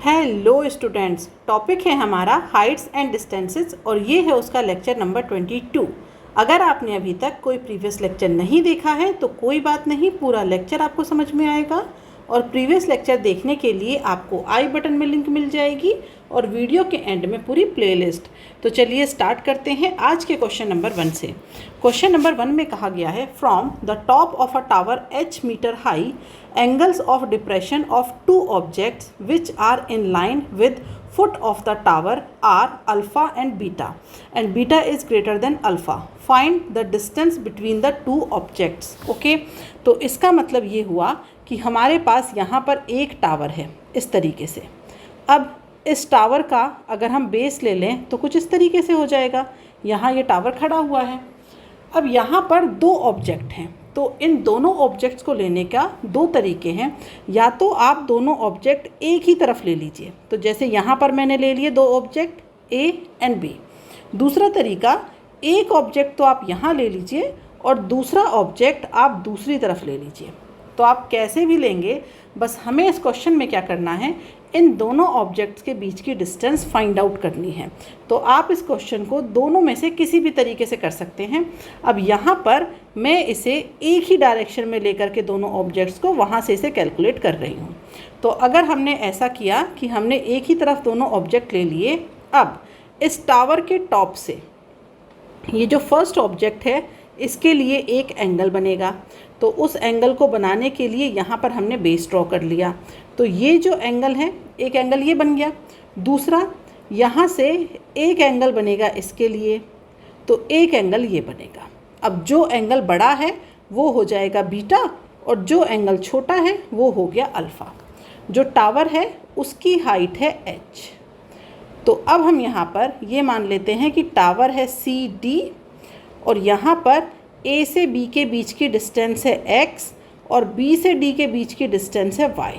Hello students, topic है हमारा Heights and distances और ये है उसका लेक्चर नंबर 22। अगर आपने अभी तक कोई प्रीवियस लेक्चर नहीं देखा है तो कोई बात नहीं, पूरा लेक्चर आपको समझ में आएगा। और प्रीवियस लेक्चर देखने के लिए आपको आई बटन में लिंक मिल जाएगी और वीडियो के एंड में पूरी प्लेलिस्ट। तो चलिए स्टार्ट करते हैं आज के क्वेश्चन नंबर 1 से। क्वेश्चन नंबर 1 में कहा गया है, from the top of a tower h metre high, angles of depression of two objects which are in line with foot of the tower are alpha and beta is greater than alpha. Find the distance between the two objects. Okay, तो इसका मतलब ये हुआ कि हमारे पास यहाँ पर एक टावर है इस तरीके से। अब इस टावर का अगर हम बेस ले लें तो कुछ इस तरीके से हो जाएगा। यहाँ ये टावर खड़ा हुआ है। अब यहाँ पर दो ऑब्जेक्ट हैं, तो इन दोनों ऑब्जेक्ट्स को लेने का दो तरीके हैं। या तो आप दोनों ऑब्जेक्ट एक ही तरफ ले लीजिए, तो जैसे यहाँ पर मैंने ले लिए दो ऑब्जेक्ट A एंड B। दूसरा तरीका, एक ऑब्जेक्ट तो आप यहाँ ले लीजिए और दूसरा ऑब्जेक्ट आप दूसरी तरफ ले लीजिए। तो आप कैसे भी लेंगे, बस हमें इस क्वेश्चन में क्या करना है, इन दोनों ऑब्जेक्ट्स के बीच की डिस्टेंस फाइंड आउट करनी है। तो आप इस क्वेश्चन को दोनों में से किसी भी तरीके से कर सकते हैं। अब यहाँ पर मैं इसे एक ही डायरेक्शन में लेकर के दोनों ऑब्जेक्ट्स को वहाँ से इसे कैलकुलेट कर रही हूँ। तो अगर हमने ऐसा किया कि हमने एक ही तरफ दोनों ऑब्जेक्ट ले लिए, अब इस टावर के टॉप से ये जो फर्स्ट ऑब्जेक्ट है इसके लिए एक एंगल बनेगा। तो उस एंगल को बनाने के लिए यहाँ पर हमने बेस ड्रॉ कर लिया। तो ये जो एंगल है, एक एंगल ये बन गया। दूसरा यहाँ से एक एंगल बनेगा इसके लिए, तो एक एंगल ये बनेगा। अब जो एंगल बड़ा है वो हो जाएगा बीटा और जो एंगल छोटा है वो हो गया अल्फ़ा। जो टावर है उसकी हाइट है h। तो अब हम यहाँ पर ये मान लेते हैं कि टावर है CD और यहाँ पर A से B के बीच की डिस्टेंस है x और B से D के बीच की डिस्टेंस है y।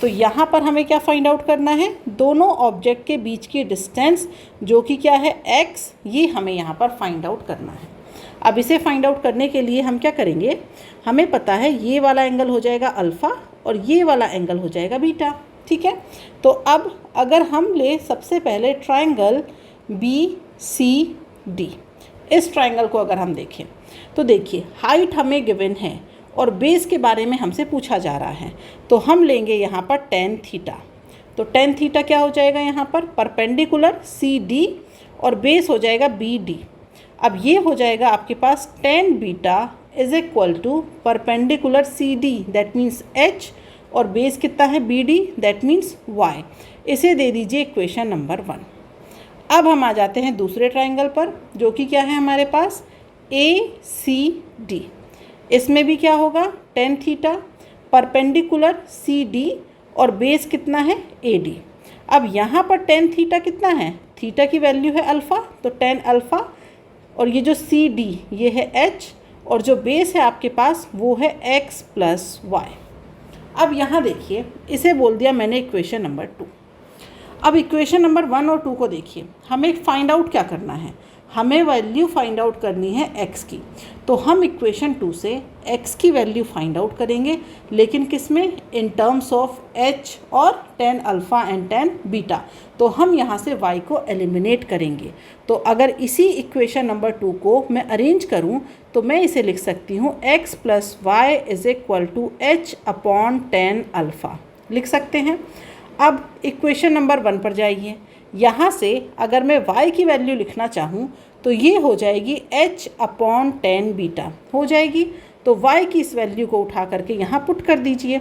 तो यहाँ पर हमें क्या फाइंड आउट करना है, दोनों ऑब्जेक्ट के बीच की डिस्टेंस जो कि क्या है x, ये हमें यहाँ पर फाइंड आउट करना है। अब इसे फाइंड आउट करने के लिए हम क्या करेंगे, हमें पता है ये वाला एंगल हो जाएगा अल्फ़ा और ये वाला एंगल हो जाएगा बीटा। ठीक है, तो अब अगर हम ले सबसे पहले ट्रायंगल BCD, इस ट्रायंगल को अगर हम देखें तो देखिए हाइट हमें गिवन है और बेस के बारे में हमसे पूछा जा रहा है। तो हम लेंगे यहाँ पर tan थीटा। तो tan थीटा क्या हो जाएगा, यहाँ पर परपेंडिकुलर CD और बेस हो जाएगा BD। अब ये हो जाएगा आपके पास tan beta is equal to perpendicular CD that means H और बेस कितना है BD दैट मीन्स Y। इसे दे दीजिए इक्वेशन नंबर 1। अब हम आ जाते हैं दूसरे ट्रायंगल पर जो कि क्या है हमारे पास ACD। इसमें भी क्या होगा, tan थीटा परपेंडिकुलर CD और बेस कितना है AD। अब यहाँ पर tan थीटा कितना है, थीटा की वैल्यू है अल्फ़ा, तो tan अल्फ़ा और ये जो CD ये है H और जो बेस है आपके पास वो है x प्लस y। अब यहाँ देखिए इसे बोल दिया मैंने इक्वेशन नंबर 2। अब इक्वेशन नंबर 1 और 2 को देखिए, हमें फाइंड आउट क्या करना है, हमें वैल्यू फाइंड आउट करनी है x की। तो हम इक्वेशन 2 से x की वैल्यू फाइंड आउट करेंगे, लेकिन किस में, इन टर्म्स ऑफ h और tan alpha and tan beta. तो हम यहाँ से y को एलिमिनेट करेंगे। तो अगर इसी इक्वेशन नंबर 2 को मैं अरेंज करूँ तो मैं इसे लिख सकती हूँ x plus y is equal to h upon tan alpha, लिख सकते हैं। अब इक्वेशन नंबर 1 पर जाइए। यहाँ से अगर मैं y की वैल्यू लिखना चाहूँ तो ये हो जाएगी h अपॉन tan बीटा हो जाएगी। तो y की इस वैल्यू को उठा करके यहाँ पुट कर दीजिए,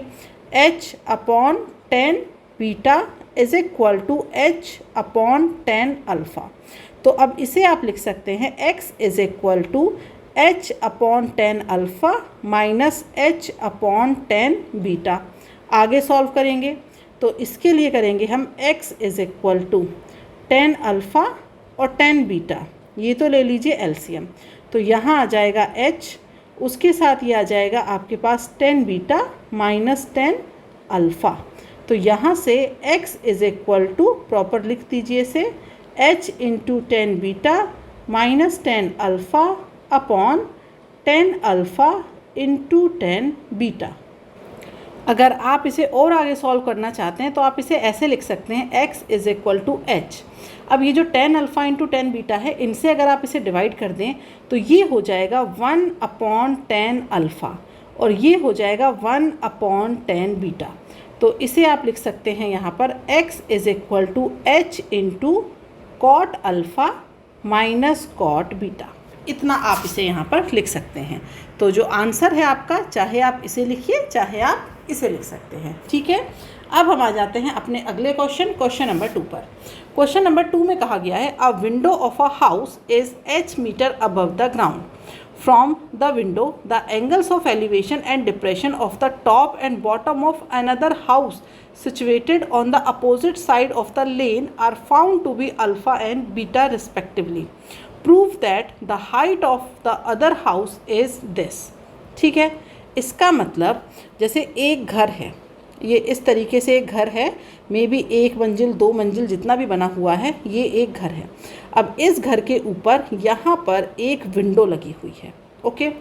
h upon tan beta is equal to h upon tan alpha. तो अब इसे आप लिख सकते हैं x is equal to h upon tan alpha minus h upon tan beta. आगे सॉल्व करेंगे तो इसके लिए करेंगे हम x is equal to tan alpha और tan बीटा, ये तो ले लीजिए एलसीएम। तो यहाँ आ जाएगा h, उसके साथ ये आ जाएगा आपके पास tan beta minus tan alpha. तो यहाँ से x is equal to proper लिख दीजिए इसे, h into tan beta minus tan alpha upon tan alpha into tan beta. अगर आप इसे और आगे सॉल्व करना चाहते हैं तो आप इसे ऐसे लिख सकते हैं x is equal to H. अब ये जो 10 अल्फ़ा इंटू 10 बीटा है, इनसे अगर आप इसे डिवाइड कर दें तो ये हो जाएगा 1/10 अल्फ़ा और ये हो जाएगा 1/10 बीटा। तो इसे आप लिख सकते हैं यहाँ पर x is equal to H into cot alpha minus cot beta. इतना आप इसे यहाँ पर लिख सकते हैं। तो जो आंसर है आपका, चाहे आप इसे लिखिए चाहे आप इसे लिख सकते हैं, ठीक है। अब हम आ जाते हैं अपने अगले क्वेश्चन नंबर 2 पर। क्वेश्चन नंबर 2 में कहा गया है a window of a house is h metre above the ground. From the window the angles of elevation and depression of the top and bottom of another house situated on the opposite side of the lane are found to be alpha and beta respectively. Prove that the height of the other house is this. ठीक है, इसका मतलब जैसे एक घर है, ये इस तरीके से एक घर है, मे बी 1 मंजिल 2 मंजिल जितना भी बना हुआ है, ये एक घर है। अब इस घर के ऊपर यहाँ पर एक विंडो लगी हुई है, ओके।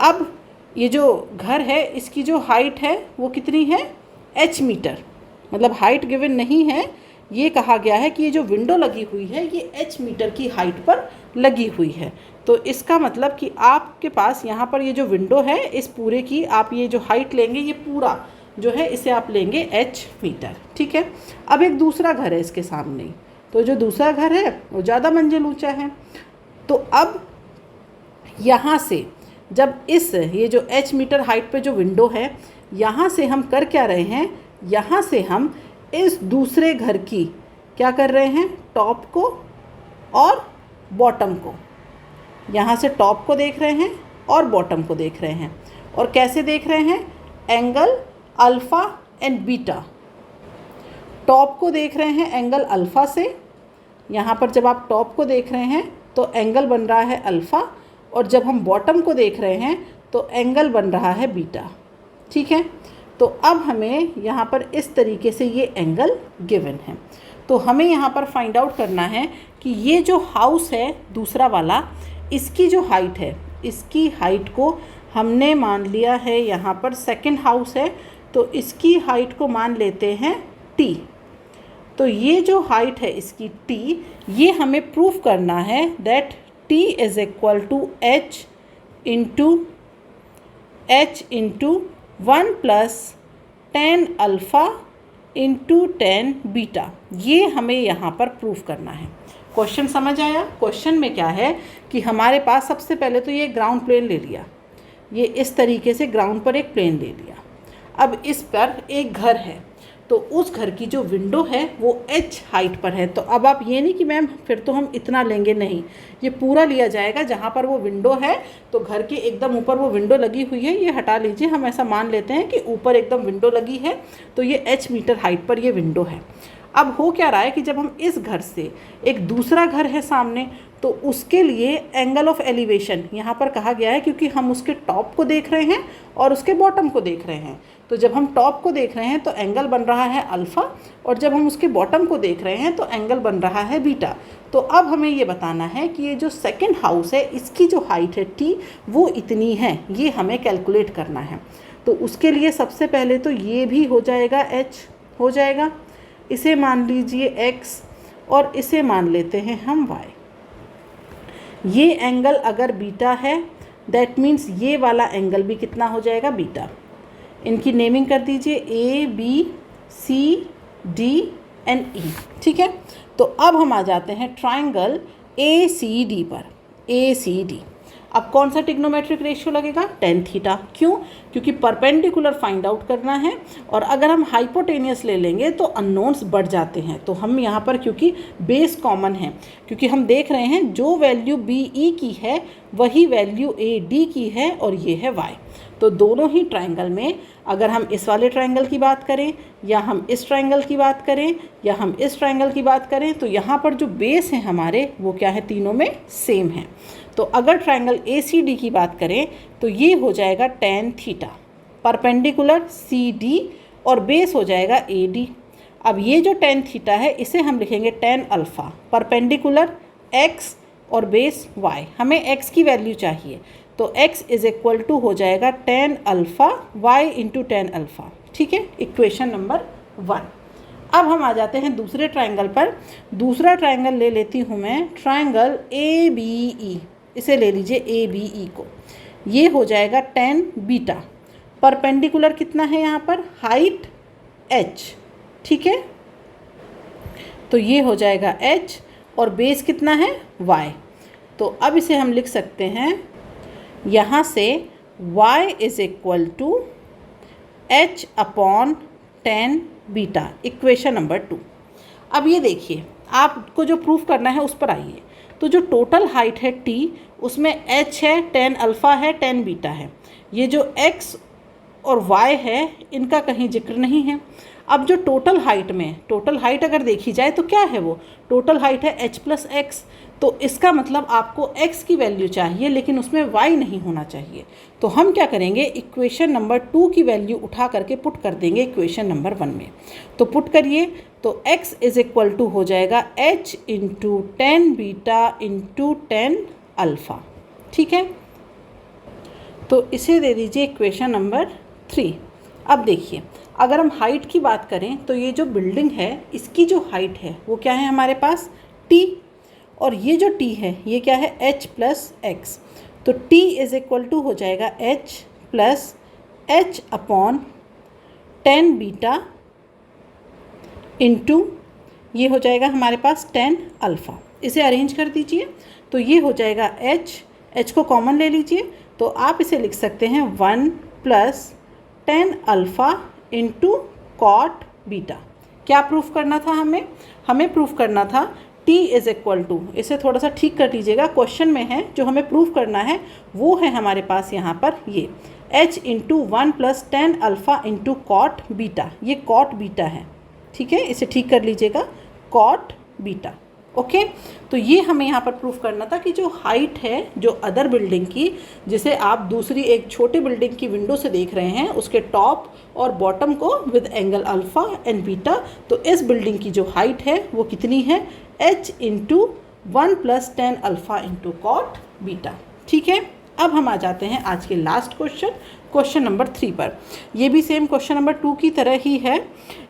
अब ये जो घर है इसकी जो हाइट है वो कितनी है, h मीटर, मतलब हाइट गिवन नहीं है, ये कहा गया है कि ये जो विंडो लगी हुई है ये h मीटर की हाइट पर लगी हुई है। तो इसका मतलब कि आपके पास यहाँ पर ये जो विंडो है इस पूरे की आप ये जो हाइट लेंगे, ये पूरा जो है इसे आप लेंगे h मीटर, ठीक है। अब एक दूसरा घर है इसके सामने, तो जो दूसरा घर है वो ज़्यादा मंजिल ऊंचा है। तो अब यहाँ से जब ये जो h मीटर हाइट पे जो विंडो है, यहाँ से हम कर क्या रहे हैं, यहाँ से हम इस दूसरे घर की क्या कर रहे हैं, टॉप को और बॉटम को, यहाँ से टॉप को देख रहे हैं और बॉटम को देख रहे हैं। और कैसे देख रहे हैं, angle alpha and beta. Top को देख रहे हैं एंगल अल्फ़ा से, यहाँ पर जब आप टॉप को देख रहे हैं तो एंगल बन रहा है अल्फ़ा, और जब हम बॉटम को देख रहे हैं तो एंगल बन रहा है बीटा, ठीक है। तो अब हमें यहाँ पर इस तरीके से ये एंगल गिवन है। तो हमें यहाँ पर फाइंड आउट करना है कि ये जो हाउस है दूसरा वाला, इसकी जो हाइट है, इसकी हाइट को हमने मान लिया है, यहाँ पर सेकंड हाउस है तो इसकी हाइट को मान लेते हैं t। तो ये जो हाइट है इसकी t, ये हमें प्रूफ करना है that t is equal to h into 1 + 10 alpha into 10 beta. ये हमें यहाँ पर प्रूफ करना है। क्वेश्चन समझ आया? क्वेश्चन में क्या है कि हमारे पास सबसे पहले तो ये ग्राउंड प्लेन ले लिया, ये इस तरीके से ग्राउंड पर एक प्लेन ले लिया। अब इस पर एक घर है, तो उस घर की जो विंडो है वो h हाइट पर है। तो अब आप ये नहीं कि मैम फिर तो हम इतना लेंगे, नहीं, ये पूरा लिया जाएगा जहाँ पर वो विंडो है। तो घर के एकदम ऊपर वो विंडो लगी हुई है, ये हटा लीजिए, हम ऐसा मान लेते हैं कि ऊपर एकदम विंडो लगी है, तो ये h मीटर हाइट पर ये विंडो है। अब हो क्या रहा है कि जब हम इस घर से एक दूसरा घर है सामने, तो उसके लिए एंगल ऑफ एलिवेशन यहाँ पर कहा गया है, क्योंकि हम उसके टॉप को देख रहे हैं और उसके बॉटम को देख रहे हैं। तो जब हम टॉप को देख रहे हैं तो एंगल बन रहा है अल्फ़ा, और जब हम उसके बॉटम को देख रहे हैं तो एंगल बन रहा है बीटा। तो अब हमें ये बताना है कि ये जो सेकंड हाउस है इसकी जो हाइट है t, वो इतनी है, ये हमें कैलकुलेट करना है। तो उसके लिए सबसे पहले तो ये भी हो जाएगा h हो जाएगा, इसे मान लीजिए x और इसे मान लेते हैं हम y। ये एंगल अगर बीटा है दैट मीन्स ये वाला एंगल भी कितना हो जाएगा, बीटा। इनकी नेमिंग कर दीजिए A B C D and E, ठीक है। तो अब हम आ जाते हैं ट्राइंगल ACD पर। ACD अब कौन सा ट्रिग्नोमेट्रिक रेशियो लगेगा, tan थीटा। क्यों? क्योंकि परपेंडिकुलर फाइंड आउट करना है, और अगर हम हाइपोटेनियस ले लेंगे तो अननोन्स बढ़ जाते हैं। तो हम यहाँ पर क्योंकि बेस कॉमन है, क्योंकि हम देख रहे हैं जो वैल्यू BE की है वही वैल्यू AD की है, और ये है y। तो दोनों ही ट्राइंगल में अगर हम इस वाले ट्राइंगल की बात करें, या हम इस ट्राइंगल की बात करें, या हम इस ट्राइंगल की बात करें, तो यहाँ पर जो बेस हैं हमारे वो क्या है, तीनों में सेम है। तो अगर ट्राइंगल ACD की बात करें तो ये हो जाएगा tan थीटा, परपेंडिकुलर CD, और बेस हो जाएगा AD। अब ये जो tan थीटा है इसे हम लिखेंगे tan अल्फ़ा, परपेंडिकुलर x और बेस y। हमें x की वैल्यू चाहिए, तो x इज़ इक्वल टू हो जाएगा tan alpha y into tan alpha, ठीक है, इक्वेशन नंबर 1। अब हम आ जाते हैं दूसरे ट्रायंगल पर। दूसरा ट्रायंगल ले लेती हूँ मैं, ट्रायंगल ABE। इसे ले लीजिए ABE को। ये हो जाएगा 10 बीटा। परपेंडिकुलर कितना है यहाँ पर, हाइट h, ठीक है। तो ये हो जाएगा h और बेस कितना है y। तो अब इसे हम लिख सकते हैं यहाँ से y is equal to h upon 10 beta, equation number 2। अब ये देखिए, आपको जो प्रूफ करना है उस पर आइए। तो जो टोटल हाइट है t, उसमें h है, 10 अल्फ़ा है, 10 बीटा है। ये जो x और y है, इनका कहीं जिक्र नहीं है। अब जो टोटल हाइट में, टोटल हाइट अगर देखी जाए तो क्या है, वो टोटल हाइट है h प्लस एक्स। तो इसका मतलब आपको x की वैल्यू चाहिए, लेकिन उसमें y नहीं होना चाहिए। तो हम क्या करेंगे, इक्वेशन नंबर 2 की वैल्यू उठा करके पुट कर देंगे इक्वेशन नंबर 1 में। तो पुट करिए, तो x इज इक्वल टू हो जाएगा h into 10 beta into 10 alpha, ठीक है। तो इसे दे दीजिए इक्वेशन नंबर 3। अब देखिए, अगर हम हाइट की बात करें तो ये जो बिल्डिंग है, इसकी जो हाइट है वो क्या है हमारे पास, t। और ये जो t है ये क्या है, h प्लस एक्स। तो t इज इक्वल टू हो जाएगा h plus h upon 10 beta into ये हो जाएगा हमारे पास 10 अल्फ़ा। इसे अरेंज कर दीजिए, तो ये हो जाएगा h को कॉमन ले लीजिए। तो आप इसे लिख सकते हैं 1 plus 10 alpha into cot beta. क्या प्रूफ करना था हमें प्रूफ करना था t इज़ इक्वल टू, इसे थोड़ा सा ठीक कर लीजिएगा, क्वेश्चन में है जो हमें प्रूफ करना है वो है हमारे पास यहाँ पर ये h into 1 plus 10 alpha into cot beta. ये कॉट बीटा है, ठीक है, इसे ठीक कर लीजिएगा, कॉट बीटा। ओके, तो ये हमें यहाँ पर प्रूफ करना था कि जो हाइट है जो अदर बिल्डिंग की, जिसे आप दूसरी एक छोटी बिल्डिंग की विंडो से देख रहे हैं, उसके टॉप और बॉटम को with angle alpha and beta, तो इस बिल्डिंग की जो हाइट है वो कितनी है, h into 1 plus 10 alpha into cot beta, ठीक है। अब हम आ जाते हैं आज के लास्ट क्वेश्चन नंबर 3 पर। ये भी सेम क्वेश्चन नंबर 2 की तरह ही है।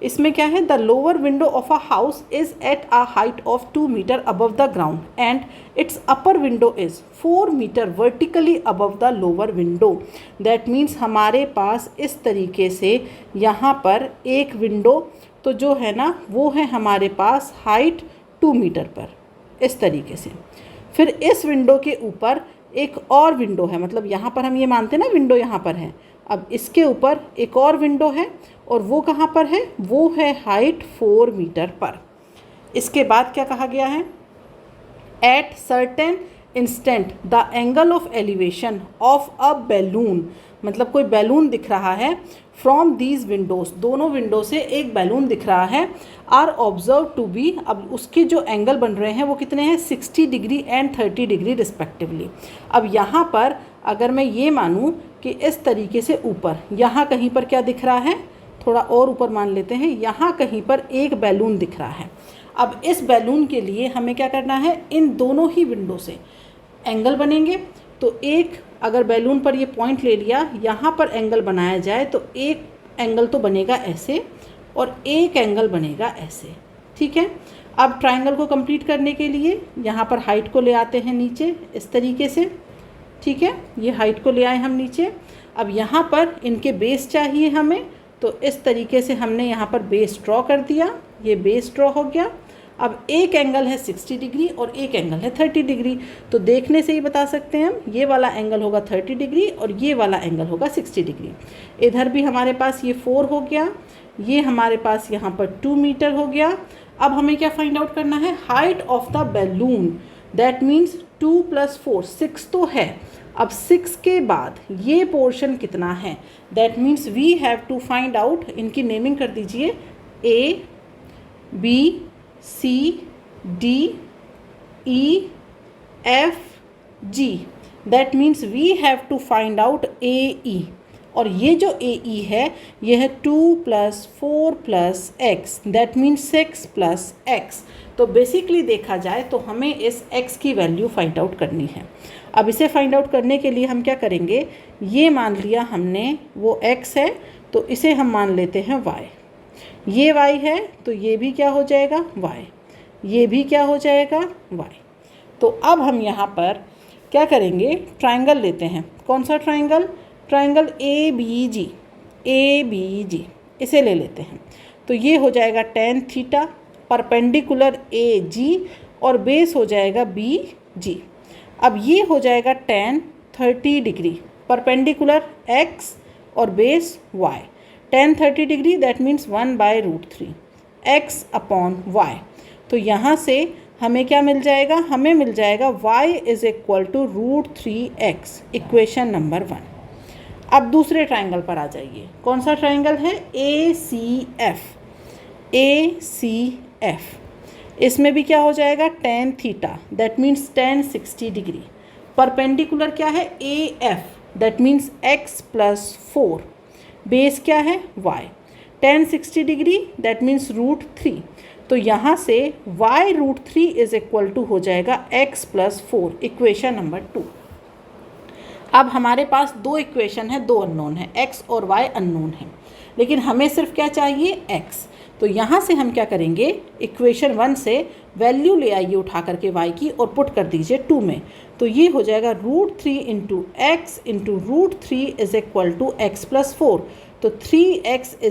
इसमें क्या है, the lower window of a house is at a height of 2 metre above the ground and its upper window is 4 metre vertically above the lower window. That means हमारे पास इस तरीके से यहाँ पर एक विंडो तो जो है ना वो है हमारे पास हाइट 2 मीटर पर, इस तरीके से। फिर इस विंडो के ऊपर एक और विंडो है, मतलब यहाँ पर हम ये मानते हैं ना विंडो यहाँ पर है। अब इसके ऊपर एक और विंडो है और वो कहाँ पर है, वो है हाइट 4 मीटर पर। इसके बाद क्या कहा गया है, at certain instant the angle of elevation of a balloon, मतलब कोई बैलून दिख रहा है, फ्रॉम दीज विंडोज़, दोनों विंडो से एक बैलून दिख रहा है, आर ऑब्जर्व टू बी, अब उसके जो एंगल बन रहे हैं वो कितने हैं, 60 डिग्री एंड 30 डिग्री रिस्पेक्टिवली। अब यहाँ पर अगर मैं ये मानूँ कि इस तरीके से ऊपर यहाँ कहीं पर क्या दिख रहा है, थोड़ा और ऊपर मान लेते हैं, यहाँ कहीं पर एक बैलून दिख रहा है। अब इस बैलून के लिए हमें क्या करना है, इन दोनों ही विंडो से एंगल बनेंगे। तो एक अगर बैलून पर ये पॉइंट ले लिया, यहाँ पर एंगल बनाया जाए तो एक एंगल तो बनेगा ऐसे और एक एंगल बनेगा ऐसे, ठीक है। अब ट्रायंगल को कंप्लीट करने के लिए यहाँ पर हाइट को ले आते हैं नीचे इस तरीके से, ठीक है, ये हाइट को ले आए हम नीचे। अब यहाँ पर इनके बेस चाहिए हमें, तो इस तरीके से हमने यहाँ पर बेस ड्रॉ कर दिया, ये बेस ड्रॉ हो गया। अब एक एंगल है 60 डिग्री और एक एंगल है 30 डिग्री, तो देखने से ही बता सकते हैं हम ये वाला एंगल होगा 30 डिग्री और ये वाला एंगल होगा 60 डिग्री। इधर भी हमारे पास ये 4 हो गया, ये हमारे पास यहाँ पर 2 मीटर हो गया। अब हमें क्या फाइंड आउट करना है, height of the balloon, that means 2 + 4 6 तो है। अब 6 के बाद ये पोर्शन कितना है, that means we have to find out, इनकी नेमिंग कर दीजिए A, B, C, D, E, F, G, that means we have to find out AE। और ये जो AE है ये है 2 + 4 + x, that means 6 + x। तो बेसिकली देखा जाए तो हमें इस x की वैल्यू फाइंड आउट करनी है। अब इसे फाइंड आउट करने के लिए हम क्या करेंगे, ये मान लिया हमने वो x है, तो इसे हम मान लेते हैं y। ये y है तो ये भी क्या हो जाएगा y, ये भी क्या हो जाएगा y। तो अब हम यहाँ पर क्या करेंगे, ट्रायंगल लेते हैं। कौन सा ट्रायंगल? ट्रायंगल ए बी जी, इसे ले लेते हैं। तो ये हो जाएगा tan थीटा, परपेंडिकुलर ए जी और बेस हो जाएगा बी जी। अब ये हो जाएगा tan 30 डिग्री, परपेंडिकुलर x और base y। tan 30 degree that means 1/√3 x upon y। तो यहाँ से हमें क्या मिल जाएगा? हमें मिल जाएगा y = √3x, इक्वेशन नंबर 1। अब दूसरे ट्रायंगल पर आ जाइए। कौन सा ट्रायंगल है? ACF। इसमें भी क्या हो जाएगा? tan theta that means tan 60 degree, perpendicular क्या है? AF that means x + 4, base क्या है? y। tan 60 degree that means √3। तो यहाँ से y√3 = हो जाएगा x + 4, इक्वेशन नंबर 2। अब हमारे पास दो इक्वेशन है, दो अननोन है, x और y अननोन है, लेकिन हमें सिर्फ क्या चाहिए? x। तो यहाँ से हम क्या करेंगे? इक्वेशन 1 से वैल्यू ले आइए उठा करके y की और पुट कर दीजिए 2 में। तो ये हो जाएगा √3 × x × √3 = x + 4। तो 3x =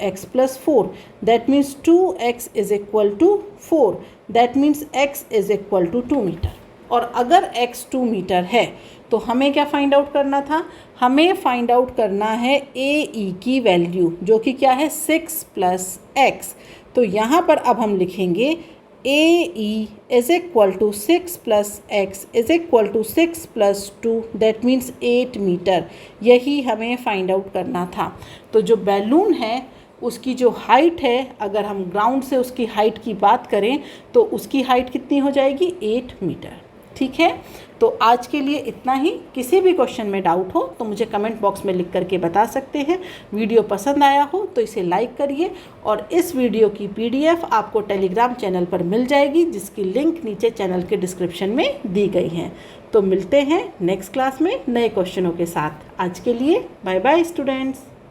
x + 4 that means 2x = 4 that means x = 2 metre. और अगर x 2 मीटर है तो हमें क्या फाइंड आउट करना था? हमें फाइंड आउट करना है AE की वैल्यू, जो कि क्या है? 6 + x। तो यहाँ पर अब हम लिखेंगे AE = 6 + x = 6 + 2 that means 8 metre. यही हमें फाइंड आउट करना था। तो जो बैलून है उसकी जो हाइट है, अगर हम ग्राउंड से उसकी हाइट की बात करें तो उसकी हाइट कितनी हो जाएगी? 8 मीटर। ठीक है, तो आज के लिए इतना ही। किसी भी क्वेश्चन में डाउट हो तो मुझे कमेंट बॉक्स में लिख करके बता सकते हैं। वीडियो पसंद आया हो तो इसे लाइक करिए और इस वीडियो की PDF आपको टेलीग्राम चैनल पर मिल जाएगी, जिसकी लिंक नीचे चैनल के डिस्क्रिप्शन में दी गई है। तो मिलते हैं नेक्स्ट क्लास में नए क्वेश्चनों के साथ। आज के लिए बाय बाय स्टूडेंट्स।